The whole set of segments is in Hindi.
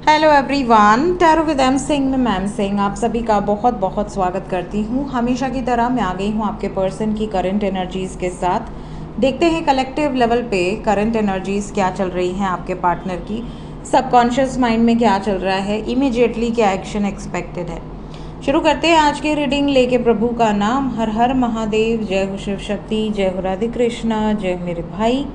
Hello everyone, tarot with M Singh में मैम सिंह आप सभी का बहुत बहुत स्वागत करती हूँ। हमेशा की तरह मैं आ गई हूँ आपके पर्सन की करंट एनर्जीज़ के साथ। देखते हैं कलेक्टिव लेवल पे करंट एनर्जीज़ क्या चल रही हैं आपके पार्टनर की, सबकॉन्शियस माइंड में क्या चल रहा है, इमीडिएटली क्या एक्शन एक्सपेक्टेड है। शुरू करते हैं आज की रीडिंग लेके प्रभु का नाम। हर हर महादेव, जय हो शिव शक्ति, जय हो राधे कृष्णा, जय हो मेरे भाई।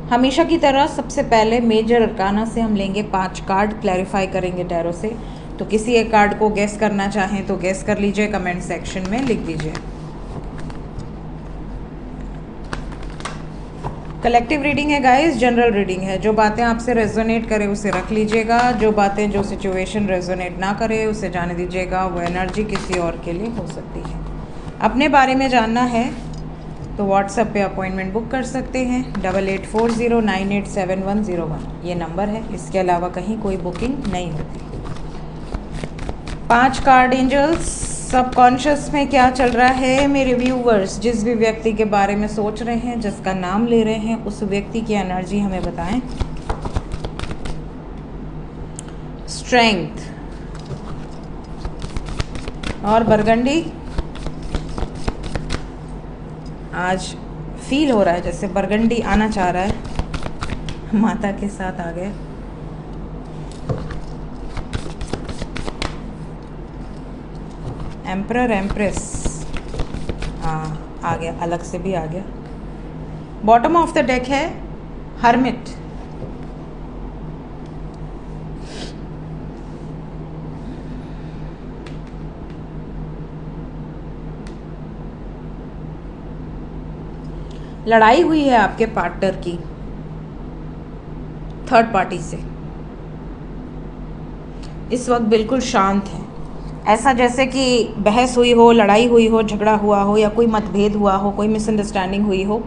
हमेशा की तरह सबसे पहले मेजर अरकाना से हम लेंगे 5 कार्ड, क्लैरिफाई करेंगे टैरो से। तो किसी एक कार्ड को गेस करना चाहें तो गेस कर लीजिए, कमेंट सेक्शन में लिख दीजिए। कलेक्टिव रीडिंग है गाइस, जनरल रीडिंग है। जो बातें आपसे रेजोनेट करे उसे रख लीजिएगा, जो बातें जो सिचुएशन रेजोनेट ना करे उसे जाने दीजिएगा। वो एनर्जी किसी और के लिए हो सकती है। अपने बारे में जानना है तो व्हाट्सएप पे अपॉइंटमेंट बुक कर सकते हैं। 8840987101 ये नंबर है। इसके अलावा कहीं कोई बुकिंग नहीं होती। 5 कार्ड एंजल्स, सबकॉन्शियस में क्या चल रहा है मेरे व्यूवर्स। जिस भी व्यक्ति के बारे में सोच रहे हैं, जिसका नाम ले रहे हैं, उस व्यक्ति की एनर्जी हमें बताएं। स्ट्रेंथ और बरगंडी। आज फील हो रहा है जैसे बरगंडी आना चाह रहा है, माता के साथ आ गया। एम्परर, एम्प्रेस आ गया, अलग से भी आ गया। बॉटम ऑफ द डेक है हर्मिट। लड़ाई हुई है आपके पार्टनर की थर्ड पार्टी से। इस वक्त बिल्कुल शांत है, ऐसा जैसे कि बहस हुई हो, लड़ाई हुई हो, झगड़ा हुआ हो, या कोई मतभेद हुआ हो, कोई मिसअंडरस्टैंडिंग हुई हो।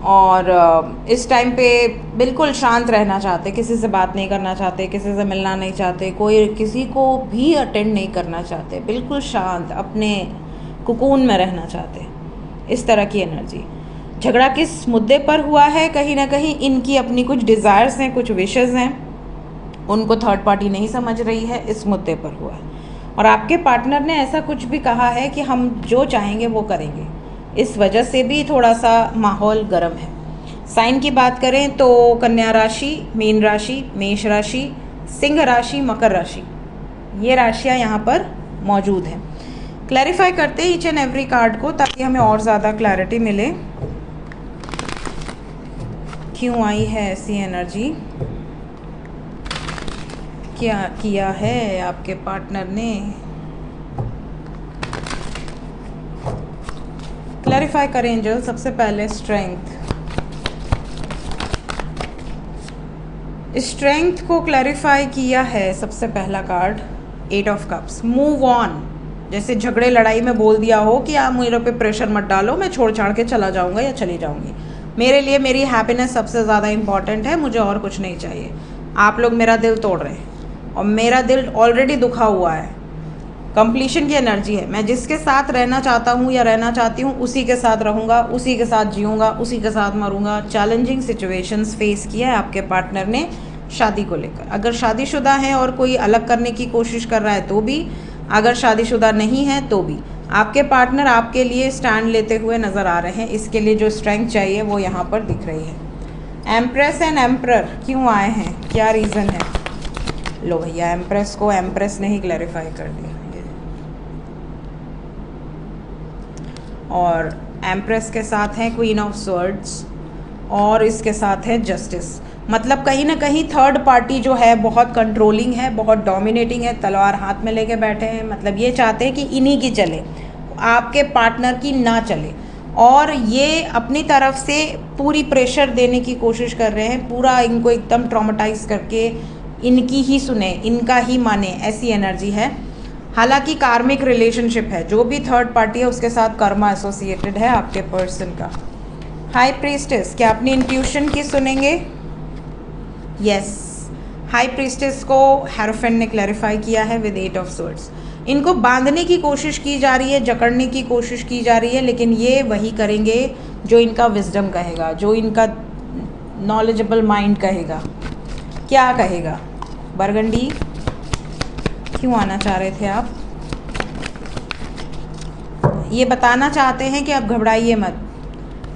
और इस टाइम पे बिल्कुल शांत रहना चाहते, किसी से बात नहीं करना चाहते, किसी से मिलना नहीं चाहते, कोई किसी को भी अटेंड नहीं करना चाहते, बिल्कुल शांत अपने कुकून में रहना चाहते। इस तरह की एनर्जी। झगड़ा किस मुद्दे पर हुआ है? कहीं ना कहीं इनकी अपनी कुछ डिज़ायर्स हैं, कुछ विशेज़ हैं, उनको थर्ड पार्टी नहीं समझ रही है, इस मुद्दे पर हुआ है। और आपके पार्टनर ने ऐसा कुछ भी कहा है कि हम जो चाहेंगे वो करेंगे। इस वजह से भी थोड़ा सा माहौल गर्म है। साइन की बात करें तो कन्या राशि, मीन राशि, मेष राशि, सिंह राशि, मकर राशि, ये राशियाँ यहाँ पर मौजूद हैं। क्लैरिफाई करते हैं ईच एंड एवरी कार्ड को ताकि हमें और ज़्यादा क्लैरिटी मिले। क्यों आई है ऐसी एनर्जी, क्या किया है आपके पार्टनर ने? क्लैरिफाई करें एंजल। सबसे पहले स्ट्रेंथ। स्ट्रेंथ को क्लैरिफाई किया है सबसे पहला card 8 of cups. Move on. जैसे झगड़े लड़ाई में बोल दिया हो कि आप मेरे पे प्रेशर मत डालो, मैं छोड़ छाड़ के चला जाऊंगा या चली जाऊंगी। मेरे लिए मेरी हैप्पीनेस सबसे ज़्यादा इंपॉर्टेंट है, मुझे और कुछ नहीं चाहिए। आप लोग मेरा दिल तोड़ रहे हैं और मेरा दिल ऑलरेडी दुखा हुआ है। कंप्लीशन की एनर्जी है। मैं जिसके साथ रहना चाहता हूँ या रहना चाहती हूँ उसी के साथ रहूँगा, उसी के साथ जीऊँगा, उसी के साथ मरूँगा। चैलेंजिंग सिचुएशंस फेस किया है आपके पार्टनर ने शादी को लेकर। अगर शादीशुदा है और कोई अलग करने की कोशिश कर रहा है तो भी, अगर शादीशुदा नहीं है तो भी, आपके पार्टनर आपके लिए स्टैंड लेते हुए नज़र आ रहे हैं। इसके लिए जो स्ट्रेंथ चाहिए वो यहाँ पर दिख रही है। एम्प्रेस एंड एम्परर क्यों आए हैं, क्या रीज़न है? लो भैया, एम्प्रेस को एम्प्रेस ने ही क्लैरिफाई कर दिया। और एम्प्रेस के साथ है क्वीन ऑफ स्वर्ड्स और इसके साथ है जस्टिस। मतलब कहीं ना कहीं थर्ड पार्टी जो है बहुत कंट्रोलिंग है, बहुत डोमिनेटिंग है, तलवार हाथ में लेके बैठे हैं। मतलब ये चाहते हैं कि इन्हीं की चले, आपके पार्टनर की ना चले। और ये अपनी तरफ से पूरी प्रेशर देने की कोशिश कर रहे हैं, पूरा इनको एकदम ट्रॉमेटाइज करके इनकी ही सुने, इनका ही माने, ऐसी एनर्जी है। हालांकि कार्मिक रिलेशनशिप है, जो भी थर्ड पार्टी है उसके साथ कर्मा एसोसिएटेड है आपके पर्सन का। हाई प्रीस्टेस, क्या अपनी इंट्यूशन की सुनेंगे? यस, हाई प्रीस्टेस को हेरोफेंट ने क्लैरिफाई किया है विद 8 ऑफ स्वर्ड्स। इनको बांधने की कोशिश की जा रही है, जकड़ने की कोशिश की जा रही है, लेकिन ये वही करेंगे जो इनका विजडम कहेगा, जो इनका नॉलेजेबल माइंड कहेगा। क्या कहेगा? बरगंडी क्यों आना चाह रहे थे आप? ये बताना चाहते हैं कि आप घबराइए मत,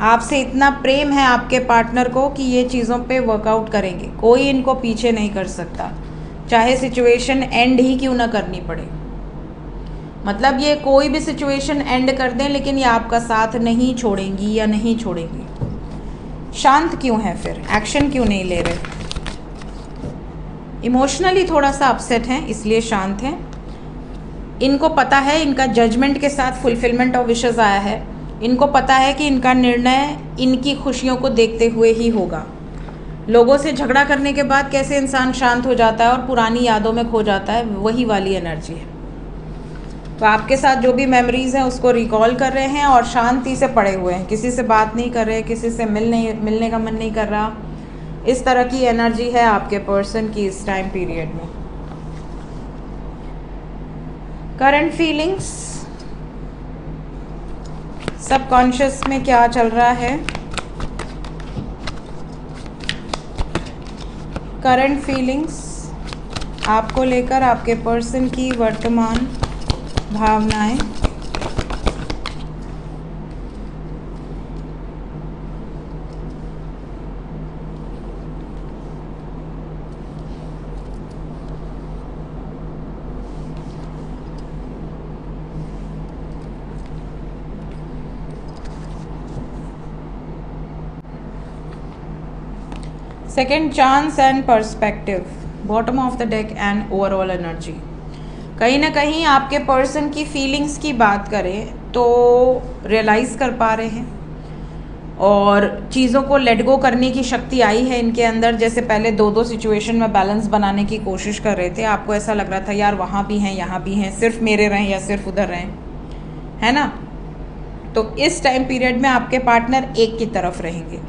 आपसे इतना प्रेम है आपके पार्टनर को कि ये चीज़ों पे वर्कआउट करेंगे, कोई इनको पीछे नहीं कर सकता, चाहे सिचुएशन एंड ही क्यों ना करनी पड़े। मतलब ये कोई भी सिचुएशन एंड कर दें लेकिन ये आपका साथ नहीं छोड़ेंगी या नहीं छोड़ेंगी। शांत क्यों है फिर, एक्शन क्यों नहीं ले रहे? इमोशनली थोड़ा सा अपसेट हैं इसलिए शांत हैं। इनको पता है इनका जजमेंट के साथ फुलफिलमेंट ऑफ विशेस आया है, इनको पता है कि इनका निर्णय इनकी खुशियों को देखते हुए ही होगा। लोगों से झगड़ा करने के बाद कैसे इंसान शांत हो जाता है और पुरानी यादों में खो जाता है, वही वाली एनर्जी है। तो आपके साथ जो भी मेमोरीज़ हैं उसको रिकॉल कर रहे हैं और शांति से पड़े हुए हैं, किसी से बात नहीं कर रहे, किसी से मिलने का मन नहीं कर रहा। इस तरह की एनर्जी है आपके पर्सन की इस टाइम पीरियड में। करंट फीलिंग्स, सबकॉन्शियस में क्या चल रहा है? करंट फीलिंग्स आपको लेकर आपके पर्सन की वर्तमान भावनाएं। Second chance and perspective, bottom of the deck and overall energy. कहीं ना कहीं आपके पर्सन की फीलिंग्स की बात करें तो रियलाइज़ कर पा रहे हैं और चीज़ों को लेट गो करने की शक्ति आई है इनके अंदर। जैसे पहले दो सिचुएशन में बैलेंस बनाने की कोशिश कर रहे थे, आपको ऐसा लग रहा था यार वहाँ भी हैं यहाँ भी हैं, सिर्फ मेरे रहें या सिर्फ उधर रहें, है ना। तो इस टाइम पीरियड में आपके पार्टनर एक की तरफ रहेंगे।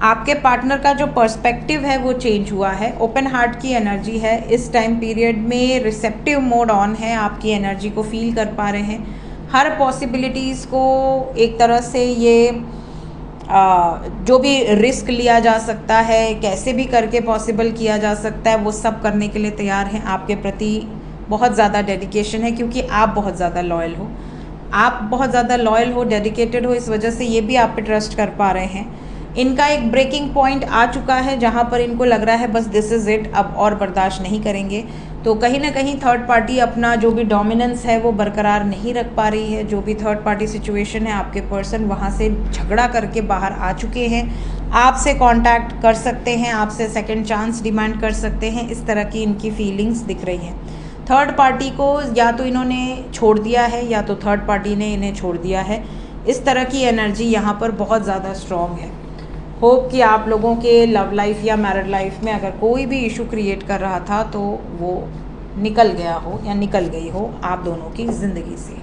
आपके पार्टनर का जो पर्सपेक्टिव है वो चेंज हुआ है, ओपन हार्ट की एनर्जी है इस टाइम पीरियड में, रिसेप्टिव मोड ऑन है, आपकी एनर्जी को फील कर पा रहे हैं। हर पॉसिबिलिटीज़ को एक तरह से ये जो भी रिस्क लिया जा सकता है, कैसे भी करके पॉसिबल किया जा सकता है, वो सब करने के लिए तैयार हैं। आपके प्रति बहुत ज़्यादा डेडिकेशन है क्योंकि आप बहुत ज़्यादा लॉयल हो, आप बहुत ज़्यादा लॉयल हो, डेडिकेटेड हो, इस वजह से ये भी आप पे ट्रस्ट कर पा रहे हैं। इनका एक ब्रेकिंग पॉइंट आ चुका है जहाँ पर इनको लग रहा है बस दिस इज़ इट, अब और बर्दाश्त नहीं करेंगे। तो कहीं ना कहीं थर्ड पार्टी अपना जो भी डोमिनेंस है वो बरकरार नहीं रख पा रही है। जो भी थर्ड पार्टी सिचुएशन है, आपके पर्सन वहाँ से झगड़ा करके बाहर आ चुके हैं, आपसे कांटेक्ट कर सकते हैं, आपसे सेकंड चांस डिमांड कर सकते हैं। इस तरह की इनकी फीलिंग्स दिख रही हैं। थर्ड पार्टी को या तो इन्होंने छोड़ दिया है या तो थर्ड पार्टी ने इन्हें छोड़ दिया है। इस तरह की एनर्जी यहाँ पर बहुत ज़्यादा स्ट्रॉन्ग है। होप कि आप लोगों के लव लाइफ या मैरिड लाइफ में अगर कोई भी इशू क्रिएट कर रहा था तो वो निकल गया हो या निकल गई हो आप दोनों की ज़िंदगी से।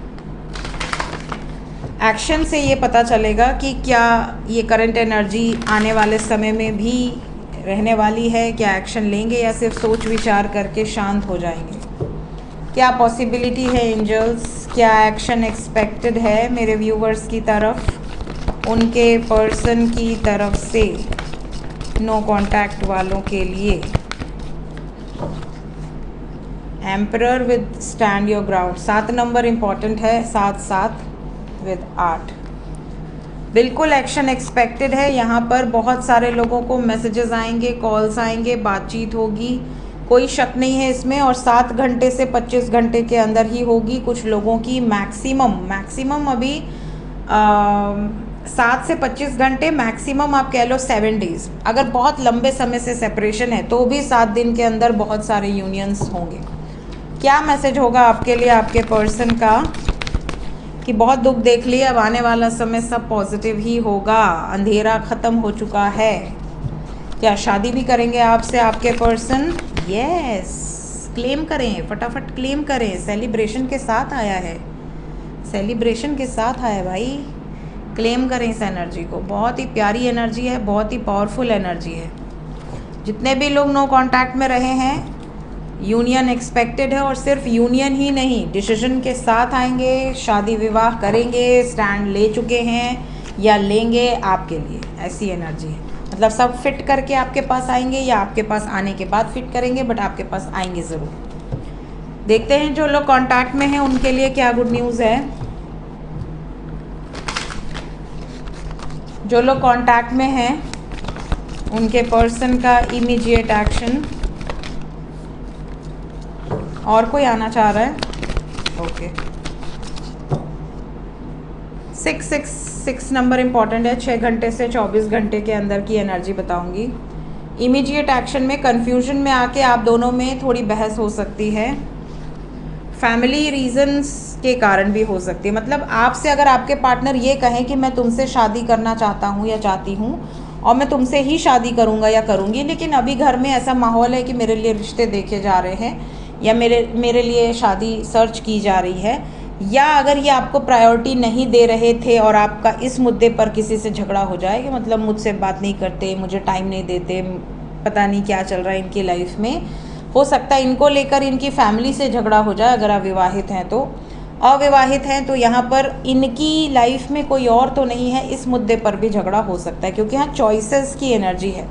एक्शन से ये पता चलेगा कि क्या ये करंट एनर्जी आने वाले समय में भी रहने वाली है, क्या एक्शन लेंगे या सिर्फ सोच विचार करके शांत हो जाएंगे। क्या पॉसिबिलिटी है एंजल्स, क्या एक्शन एक्सपेक्टेड है मेरे व्यूवर्स की तरफ, उनके पर्सन की तरफ से नो कांटेक्ट वालों के लिए। Emperor with stand your ground, 7 number important है, 7 विद 8। बिल्कुल एक्शन एक्सपेक्टेड है। यहाँ पर बहुत सारे लोगों को मैसेजेस आएंगे, कॉल्स आएंगे, बातचीत होगी, कोई शक नहीं है इसमें। और 7 घंटे से 25 घंटे के अंदर ही होगी। कुछ लोगों की मैक्सिमम अभी 7 से 25 घंटे, मैक्सिमम आप कह लो 7 डेज़। अगर बहुत लंबे समय से सेपरेशन है तो भी 7 दिन के अंदर बहुत सारे यूनियंस होंगे। क्या मैसेज होगा आपके लिए आपके पर्सन का कि बहुत दुख देख लिए, अब आने वाला समय सब पॉजिटिव ही होगा, अंधेरा ख़त्म हो चुका है। क्या शादी भी करेंगे आपसे आपके पर्सन? यस, क्लेम करें, फटाफट क्लेम करें। सेलिब्रेशन के साथ आया है, सेलिब्रेशन के साथ आया भाई, क्लेम करें इस एनर्जी को। बहुत ही प्यारी एनर्जी है, बहुत ही पावरफुल एनर्जी है। जितने भी लोग नो कांटेक्ट में रहे हैं, यूनियन एक्सपेक्टेड है। और सिर्फ यूनियन ही नहीं, डिसीजन के साथ आएंगे, शादी विवाह करेंगे, स्टैंड ले चुके हैं या लेंगे आपके लिए, ऐसी एनर्जी है। मतलब सब फिट करके आपके पास आएंगे या आपके पास आने के बाद फिट करेंगे, बट आपके पास आएंगे ज़रूर। देखते हैं जो लोग कांटेक्ट में हैं उनके लिए क्या गुड न्यूज़ है। जो लोग कांटेक्ट में हैं उनके पर्सन का इमीडिएट एक्शन। और कोई आना चाह रहा है? ओके। 666 नंबर इम्पॉर्टेंट है। 6 घंटे से 24 घंटे के अंदर की एनर्जी बताऊंगी। इमीडिएट एक्शन में कन्फ्यूजन में आके आप दोनों में थोड़ी बहस हो सकती है। फैमिली रीजंस के कारण भी हो सकती है। मतलब आपसे अगर आपके पार्टनर ये कहें कि मैं तुमसे शादी करना चाहता हूँ या चाहती हूँ और मैं तुमसे ही शादी करूँगा या करूँगी, लेकिन अभी घर में ऐसा माहौल है कि मेरे लिए रिश्ते देखे जा रहे हैं या मेरे लिए शादी सर्च की जा रही है, या अगर ये आपको प्रायोरिटी नहीं दे रहे थे और आपका इस मुद्दे पर किसी से झगड़ा हो जाए कि मतलब मुझसे बात नहीं करते, मुझे टाइम नहीं देते, पता नहीं क्या चल रहा है इनकी लाइफ में, हो सकता है इनको लेकर इनकी फैमिली से झगड़ा हो जाए। अगर आप विवाहित हैं तो, अविवाहित हैं तो यहाँ पर इनकी लाइफ में कोई और तो नहीं है, इस मुद्दे पर भी झगड़ा हो सकता है क्योंकि यहाँ चॉइसेस की एनर्जी है।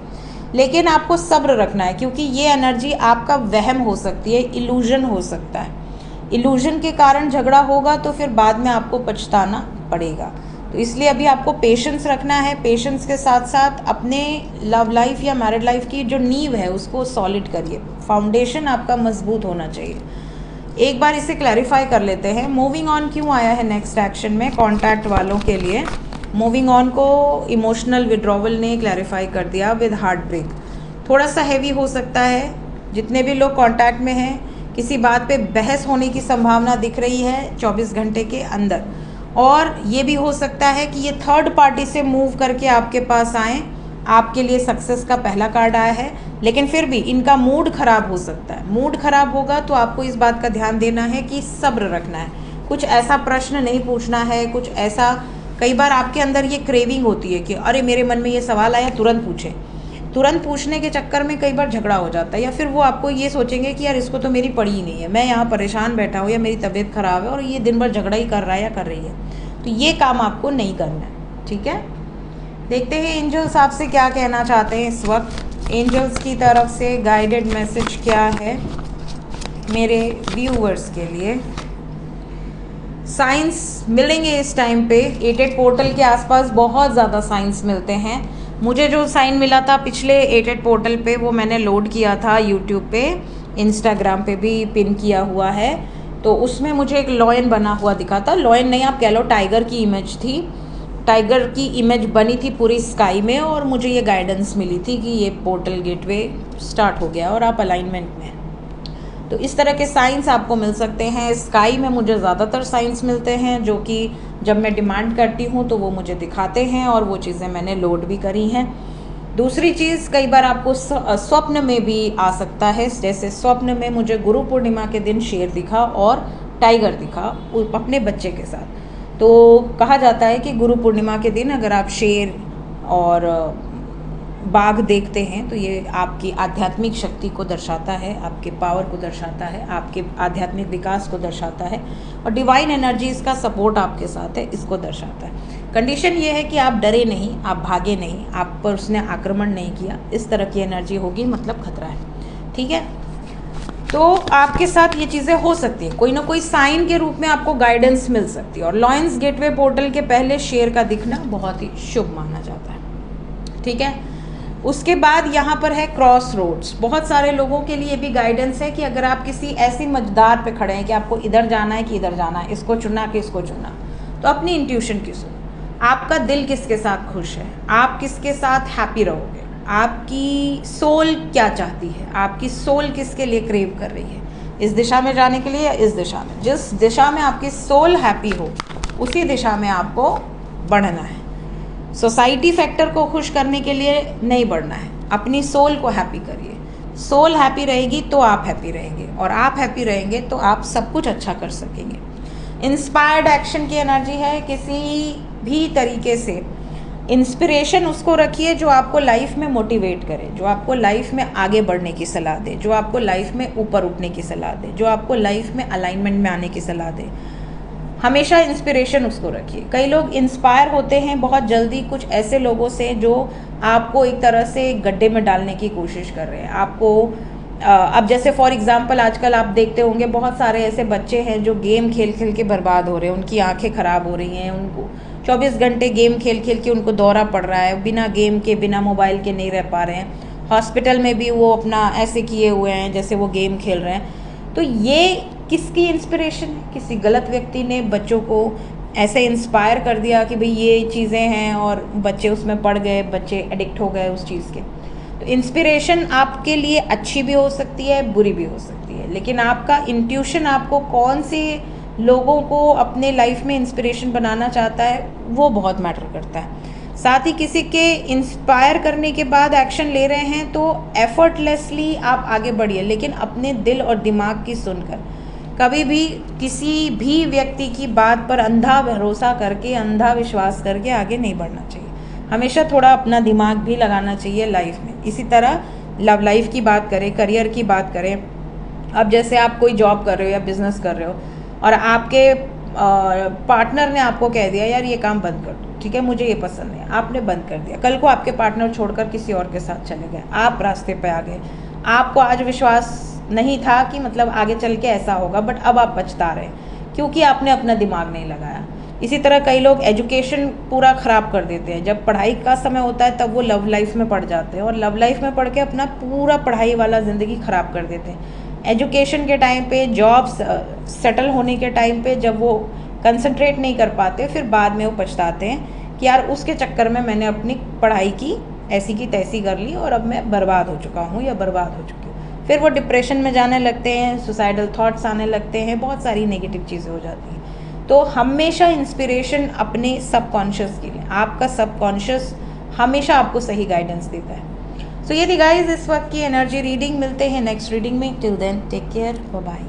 लेकिन आपको सब्र रखना है क्योंकि ये एनर्जी आपका वहम हो सकती है, इल्यूजन हो सकता है। इल्यूजन के कारण झगड़ा होगा तो फिर बाद में आपको पछताना पड़ेगा। तो इसलिए अभी आपको पेशेंस रखना है। पेशेंस के साथ साथ अपने लव लाइफ या मैरिड लाइफ की जो नींव है उसको सॉलिड करिए। फाउंडेशन आपका मजबूत होना चाहिए। एक बार इसे क्लैरिफाई कर लेते हैं। मूविंग ऑन क्यों आया है नेक्स्ट एक्शन में कॉन्टैक्ट वालों के लिए? मूविंग ऑन को इमोशनल विड्रॉवल ने क्लैरिफाई कर दिया विद हार्ट ब्रेक। थोड़ा सा हैवी हो सकता है। जितने भी लोग कॉन्टैक्ट में हैं किसी बात पे बहस होने की संभावना दिख रही है 24 घंटे के अंदर, और ये भी हो सकता है कि ये थर्ड पार्टी से मूव करके आपके पास आएँ। आपके लिए सक्सेस का पहला कार्ड आया है, लेकिन फिर भी इनका मूड ख़राब हो सकता है। मूड ख़राब होगा तो आपको इस बात का ध्यान देना है कि सब्र रखना है। कुछ ऐसा प्रश्न नहीं पूछना है, कुछ ऐसा, कई बार आपके अंदर ये क्रेविंग होती है कि अरे मेरे मन में ये सवाल आया तुरंत पूछें। तुरंत पूछने के चक्कर में कई बार झगड़ा हो जाता है, या फिर वो आपको ये सोचेंगे कि यार इसको तो मेरी पड़ी ही नहीं है, मैं यहाँ परेशान बैठा हूँ या मेरी तबीयत ख़राब है और ये दिन भर झगड़ा ही कर रहा है या कर रही है। तो ये काम आपको नहीं करना है, ठीक है। देखते हैं एंजल्स आपसे क्या कहना चाहते हैं इस वक्त। एंजल्स की तरफ से गाइडेड मैसेज क्या है मेरे व्यूअर्स के लिए? साइंस मिलेंगे इस टाइम पे। 88 पोर्टल के आसपास बहुत ज़्यादा साइंस मिलते हैं। मुझे जो साइन मिला था पिछले 88 पोर्टल पे वो मैंने लोड किया था यूट्यूब पे, इंस्टाग्राम पे भी पिन किया हुआ है। तो उसमें मुझे एक लॉयन बना हुआ दिखा था। लॉयन नहीं आप कह लो, टाइगर की इमेज थी। टाइगर की इमेज बनी थी पूरी स्काई में, और मुझे ये गाइडेंस मिली थी कि ये पोर्टल गेटवे स्टार्ट हो गया और आप अलाइनमेंट में हैं। तो इस तरह के साइंस आपको मिल सकते हैं। स्काई में मुझे ज़्यादातर साइंस मिलते हैं जो कि जब मैं डिमांड करती हूँ तो वो मुझे दिखाते हैं, और वो चीज़ें मैंने लोड भी करी हैं। दूसरी चीज़, कई बार आपको स्वप्न में भी आ सकता है। जैसे स्वप्न में मुझे गुरु पूर्णिमा के दिन शेर दिखा और टाइगर दिखा अपने बच्चे के साथ। तो कहा जाता है कि गुरु पूर्णिमा के दिन अगर आप शेर और बाघ देखते हैं तो ये आपकी आध्यात्मिक शक्ति को दर्शाता है, आपके पावर को दर्शाता है, आपके आध्यात्मिक विकास को दर्शाता है, और डिवाइन एनर्जीज़ का सपोर्ट आपके साथ है, इसको दर्शाता है। कंडीशन ये है कि आप डरे नहीं, आप भागे नहीं, आप पर उसने आक्रमण नहीं किया। इस तरह की एनर्जी होगी, मतलब खतरा है, ठीक है। तो आपके साथ ये चीज़ें हो सकती हैं, कोई ना कोई साइन के रूप में आपको गाइडेंस मिल सकती है। और लॉयंस गेटवे पोर्टल के पहले शेर का दिखना बहुत ही शुभ माना जाता है, ठीक है। उसके बाद यहाँ पर है क्रॉस रोड्स। बहुत सारे लोगों के लिए भी गाइडेंस है कि अगर आप किसी ऐसी मझदार पे खड़े हैं कि आपको इधर जाना है कि इधर जाना है, इसको चुनना कि इसको चुनना, तो अपनी इंट्यूशन की सुनो। आपका दिल किसके साथ खुश है, आप किसके साथ हैप्पी रहोगे, आपकी सोल क्या चाहती है, आपकी सोल किसके लिए क्रेव कर रही है, इस दिशा में जाने के लिए या इस दिशा में। जिस दिशा में आपकी सोल हैप्पी हो उसी दिशा में आपको बढ़ना है। सोसाइटी फैक्टर को खुश करने के लिए नहीं बढ़ना है, अपनी सोल को हैप्पी करिए। सोल हैप्पी रहेगी तो आप हैप्पी रहेंगे, और आप हैप्पी रहेंगे तो आप सब कुछ अच्छा कर सकेंगे। इंस्पायर्ड एक्शन की एनर्जी है। किसी भी तरीके से इंस्पिरेशन उसको रखिए जो आपको लाइफ में मोटिवेट करे, जो आपको लाइफ में आगे बढ़ने की सलाह दे, जो आपको लाइफ में ऊपर उठने की सलाह दे, जो आपको लाइफ में अलाइनमेंट में आने की सलाह दे। हमेशा इंस्पिरेशन उसको रखिए। कई लोग इंस्पायर होते हैं बहुत जल्दी कुछ ऐसे लोगों से जो आपको एक तरह से गड्ढे में डालने की कोशिश कर रहे हैं, आपको अब जैसे फॉर एग्जांपल आजकल आप देखते होंगे बहुत सारे ऐसे बच्चे हैं जो गेम खेल खेल के बर्बाद हो रहे हैं, उनकी आंखें ख़राब हो रही हैं, उनको 24 घंटे गेम खेल खेल के उनको दौरा पड़ रहा है, बिना गेम के बिना मोबाइल के नहीं रह पा रहे हैं, हॉस्पिटल में भी वो अपना ऐसे किए हुए हैं जैसे वो गेम खेल रहे हैं। तो ये किसकी इंस्पिरेशन है? किसी गलत व्यक्ति ने बच्चों को ऐसे इंस्पायर कर दिया कि भाई ये चीज़ें हैं और बच्चे उसमें पड़ गए, बच्चे एडिक्ट हो गए उस चीज़ के। तो इंस्पिरेशन आपके लिए अच्छी भी हो सकती है, बुरी भी हो सकती है, लेकिन आपका इंट्यूशन आपको कौन से लोगों को अपने लाइफ में इंस्पिरेशन बनाना चाहता है वो बहुत मैटर करता है। साथ ही किसी के इंस्पायर करने के बाद एक्शन ले रहे हैं तो एफर्टलेसली आप आगे बढ़िए, लेकिन अपने दिल और दिमाग की सुनकर। कभी भी किसी भी व्यक्ति की बात पर अंधा भरोसा करके, अंधा विश्वास करके आगे नहीं बढ़ना चाहिए। हमेशा थोड़ा अपना दिमाग भी लगाना चाहिए लाइफ में। इसी तरह लव लाइफ की बात करें, करियर की बात करें, अब जैसे आप कोई जॉब कर रहे हो या बिजनेस कर रहे हो और आपके पार्टनर ने आपको कह दिया यार ये काम बंद कर दो, ठीक है, मुझे ये पसंद नहीं, आपने बंद कर दिया। कल को आपके पार्टनर छोड़कर किसी और के साथ चले गए, आप रास्ते पे आ गए, आपको आज विश्वास नहीं था कि मतलब आगे चल के ऐसा होगा, बट अब आप पछता रहे हैं क्योंकि आपने अपना दिमाग नहीं लगाया। इसी तरह कई लोग एजुकेशन पूरा ख़राब कर देते हैं, जब पढ़ाई का समय होता है तब वो लव लाइफ में पड़ जाते हैं और लव लाइफ में पढ़ के अपना पूरा पढ़ाई वाला ज़िंदगी ख़राब कर देते हैं। एजुकेशन के टाइम पे, जॉब सेटल होने के टाइम पे जब वो कंसंट्रेट नहीं कर पाते, फिर बाद में वो पछताते हैं कि यार उसके चक्कर में मैंने अपनी पढ़ाई की ऐसी की तैसी कर ली और अब मैं बर्बाद हो चुका हूँ या बर्बाद हो चुकी हूँ। फिर वो डिप्रेशन में जाने लगते हैं, सुसाइडल थॉट्स आने लगते हैं, बहुत सारी नेगेटिव चीज़ें हो जाती हैं। तो हमेशा इंस्पिरेशन अपने सबकॉन्शियस के लिए, आपका सबकॉन्शियस हमेशा आपको सही गाइडेंस देता है। सो ये थी गाइस इस वक्त की एनर्जी रीडिंग। मिलते हैं नेक्स्ट रीडिंग में। Till then take care, bye bye.